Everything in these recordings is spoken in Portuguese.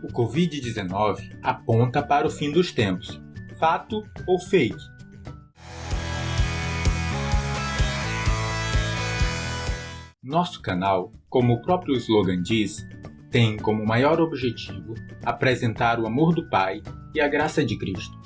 O Covid-19 aponta para o fim dos tempos. Fato ou fake? Nosso canal, como o próprio slogan diz, tem como maior objetivo apresentar o amor do Pai e a graça de Cristo.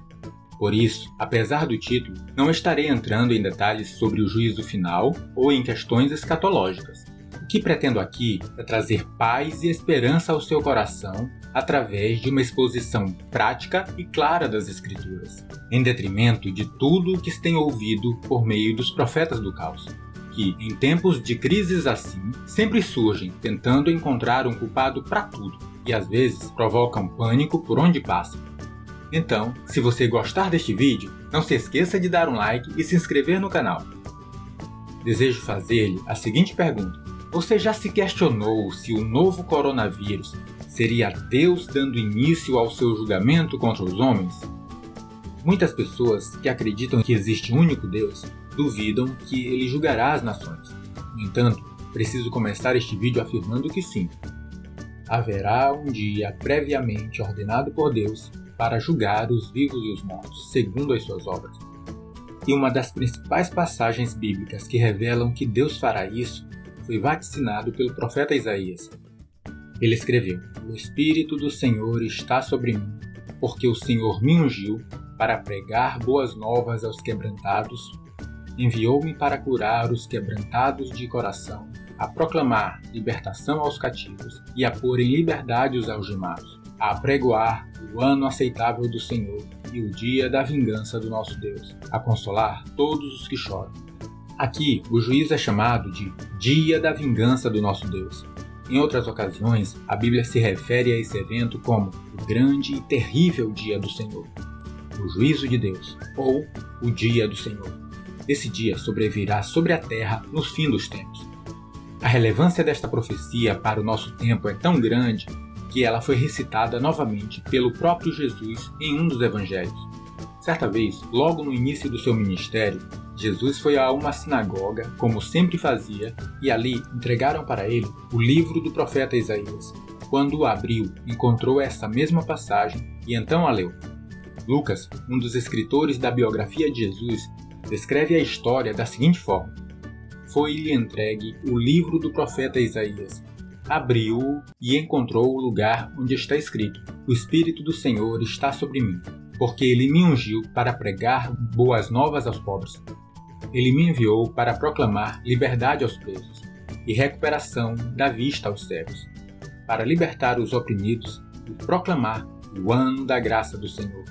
Por isso, apesar do título, não estarei entrando em detalhes sobre o juízo final ou em questões escatológicas. O que pretendo aqui é trazer paz e esperança ao seu coração através de uma exposição prática e clara das Escrituras, em detrimento de tudo o que se tem ouvido por meio dos profetas do caos, que, em tempos de crises assim, sempre surgem tentando encontrar um culpado para tudo e às vezes provocam pânico por onde passam. Então, se você gostar deste vídeo, não se esqueça de dar um like e se inscrever no canal. Desejo fazer-lhe a seguinte pergunta: você já se questionou se o novo coronavírus seria Deus dando início ao seu julgamento contra os homens? Muitas pessoas que acreditam que existe um único Deus duvidam que ele julgará as nações. No entanto, preciso começar este vídeo afirmando que sim. Haverá um dia previamente ordenado por Deus para julgar os vivos e os mortos, segundo as suas obras. E uma das principais passagens bíblicas que revelam que Deus fará isso foi vaticinado pelo profeta Isaías. Ele escreveu: "O Espírito do Senhor está sobre mim, porque o Senhor me ungiu para pregar boas novas aos quebrantados, enviou-me para curar os quebrantados de coração, a proclamar libertação aos cativos e a pôr em liberdade os algemados, a apregoar o ano aceitável do Senhor e o dia da vingança do nosso Deus, a consolar todos os que choram." Aqui, o juízo é chamado de Dia da Vingança do nosso Deus. Em outras ocasiões, a Bíblia se refere a esse evento como o grande e terrível dia do Senhor, o juízo de Deus, ou o dia do Senhor. Esse dia sobrevirá sobre a terra no fim dos tempos. A relevância desta profecia para o nosso tempo é tão grande que ela foi recitada novamente pelo próprio Jesus em um dos evangelhos. Certa vez, logo no início do seu ministério, Jesus foi a uma sinagoga, como sempre fazia, e ali entregaram para ele o livro do profeta Isaías. Quando o abriu, encontrou essa mesma passagem e então a leu. Lucas, um dos escritores da biografia de Jesus, descreve a história da seguinte forma: foi-lhe entregue o livro do profeta Isaías. Abriu-o e encontrou o lugar onde está escrito: "O Espírito do Senhor está sobre mim, porque ele me ungiu para pregar boas novas aos pobres. Ele me enviou para proclamar liberdade aos presos e recuperação da vista aos cegos, para libertar os oprimidos e proclamar o ano da graça do Senhor."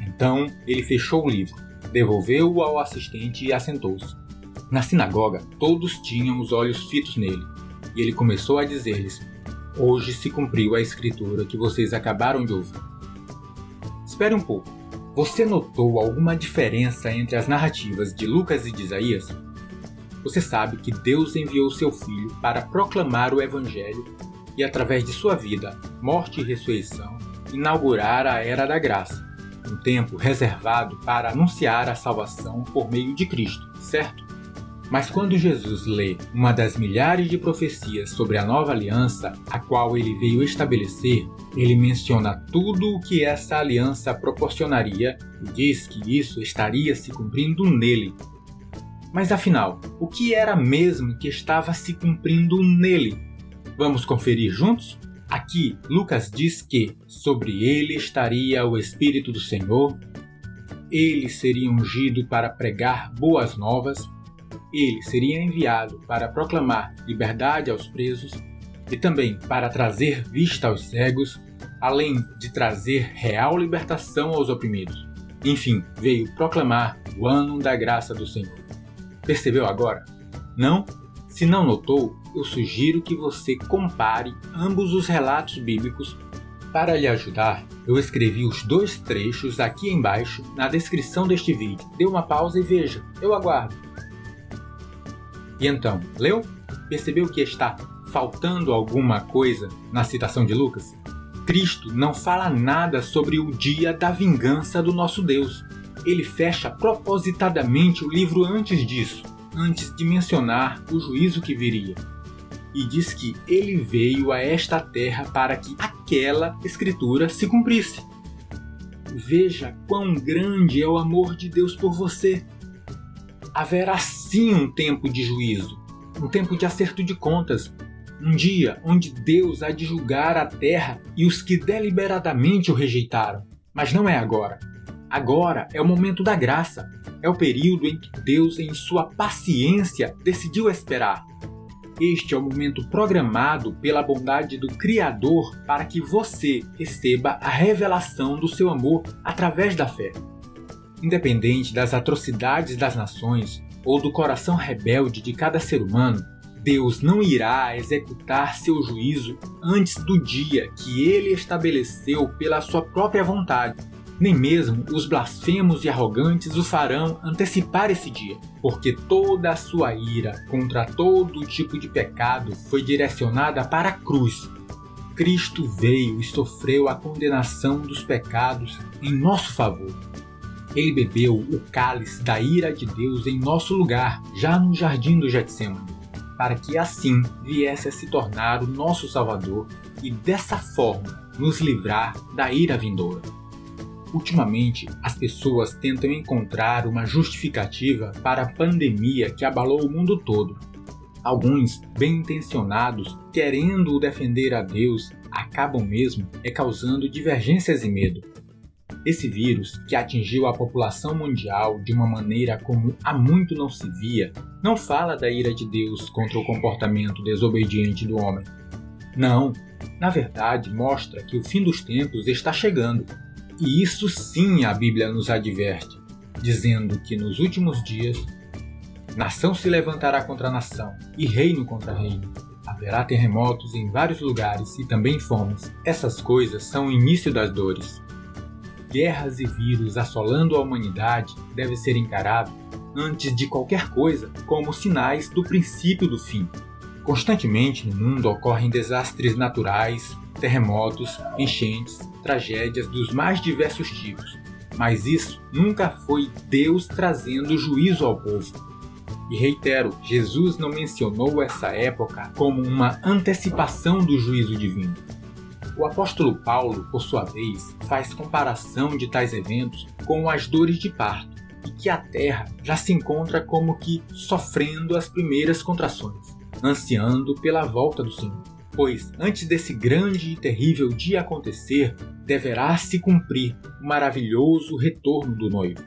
Então ele fechou o livro, devolveu-o ao assistente e assentou-se. Na sinagoga, todos tinham os olhos fitos nele, e ele começou a dizer-lhes: "Hoje se cumpriu a escritura que vocês acabaram de ouvir." Espere um pouco. Você notou alguma diferença entre as narrativas de Lucas e de Isaías? Você sabe que Deus enviou seu Filho para proclamar o Evangelho e, através de sua vida, morte e ressurreição, inaugurar a Era da Graça, um tempo reservado para anunciar a salvação por meio de Cristo, certo? Mas quando Jesus lê uma das milhares de profecias sobre a nova aliança, a qual ele veio estabelecer, ele menciona tudo o que essa aliança proporcionaria e diz que isso estaria se cumprindo nele. Mas afinal, o que era mesmo que estava se cumprindo nele? Vamos conferir juntos? Aqui, Lucas diz que sobre ele estaria o Espírito do Senhor, ele seria ungido para pregar boas novas, ele seria enviado para proclamar liberdade aos presos e também para trazer vista aos cegos, além de trazer real libertação aos oprimidos. Enfim, veio proclamar o ano da graça do Senhor. Percebeu agora? Não? Se não notou, eu sugiro que você compare ambos os relatos bíblicos. Para lhe ajudar, eu escrevi os dois trechos aqui embaixo na descrição deste vídeo. Dê uma pausa e veja, eu aguardo. E então, leu? Percebeu que está faltando alguma coisa na citação de Lucas? Cristo não fala nada sobre o dia da vingança do nosso Deus. Ele fecha propositadamente o livro antes disso, antes de mencionar o juízo que viria. E diz que ele veio a esta terra para que aquela escritura se cumprisse. Veja quão grande é o amor de Deus por você. Haverá sim um tempo de juízo, um tempo de acerto de contas, um dia onde Deus há de julgar a terra e os que deliberadamente o rejeitaram. Mas não é agora. Agora é o momento da graça. É o período em que Deus, em sua paciência, decidiu esperar. Este é o momento programado pela bondade do Criador para que você receba a revelação do seu amor através da fé. Independente das atrocidades das nações ou do coração rebelde de cada ser humano, Deus não irá executar seu juízo antes do dia que ele estabeleceu pela sua própria vontade. Nem mesmo os blasfemos e arrogantes o farão antecipar esse dia, porque toda a sua ira contra todo tipo de pecado foi direcionada para a cruz. Cristo veio e sofreu a condenação dos pecados em nosso favor. Ele bebeu o cálice da ira de Deus em nosso lugar, já no jardim do Getsêmani, para que assim viesse a se tornar o nosso Salvador e dessa forma nos livrar da ira vindoura. Ultimamente, as pessoas tentam encontrar uma justificativa para a pandemia que abalou o mundo todo. Alguns, bem intencionados, querendo defender a Deus, acabam mesmo causando divergências e medo. Esse vírus, que atingiu a população mundial de uma maneira como há muito não se via, não fala da ira de Deus contra o comportamento desobediente do homem. Não, na verdade mostra que o fim dos tempos está chegando. E isso sim a Bíblia nos adverte, dizendo que nos últimos dias, nação se levantará contra nação e reino contra reino. Haverá terremotos em vários lugares e também fomes. Essas coisas são o início das dores. Guerras e vírus assolando a humanidade devem ser encarados, antes de qualquer coisa, como sinais do princípio do fim. Constantemente no mundo ocorrem desastres naturais, terremotos, enchentes, tragédias dos mais diversos tipos. Mas isso nunca foi Deus trazendo juízo ao povo. E reitero, Jesus não mencionou essa época como uma antecipação do juízo divino. O apóstolo Paulo, por sua vez, faz comparação de tais eventos com as dores de parto, e que a terra já se encontra como que sofrendo as primeiras contrações, ansiando pela volta do Senhor. Pois antes desse grande e terrível dia acontecer, deverá se cumprir o maravilhoso retorno do noivo.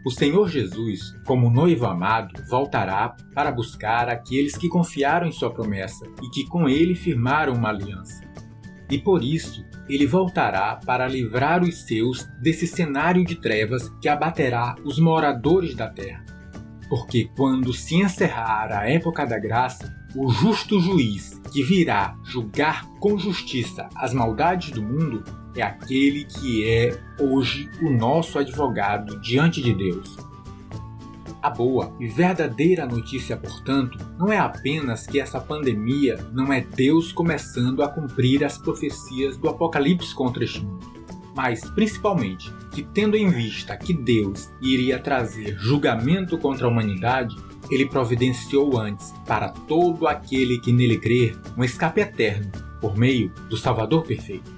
O Senhor Jesus, como noivo amado, voltará para buscar aqueles que confiaram em sua promessa e que com ele firmaram uma aliança. E por isso, ele voltará para livrar os seus desse cenário de trevas que abaterá os moradores da terra. Porque quando se encerrar a época da graça, o justo juiz que virá julgar com justiça as maldades do mundo é aquele que é hoje o nosso advogado diante de Deus. A boa e verdadeira notícia, portanto, não é apenas que essa pandemia não é Deus começando a cumprir as profecias do Apocalipse contra este mundo, mas principalmente que, tendo em vista que Deus iria trazer julgamento contra a humanidade, ele providenciou antes, para todo aquele que nele crer, um escape eterno, por meio do Salvador perfeito,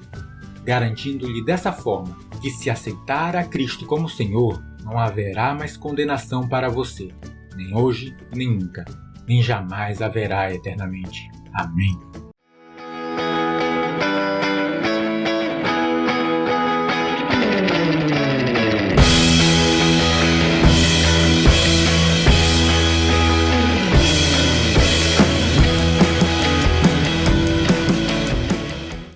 garantindo-lhe dessa forma que, se aceitar a Cristo como Senhor, não haverá mais condenação para você, nem hoje, nem nunca, nem jamais haverá eternamente. Amém.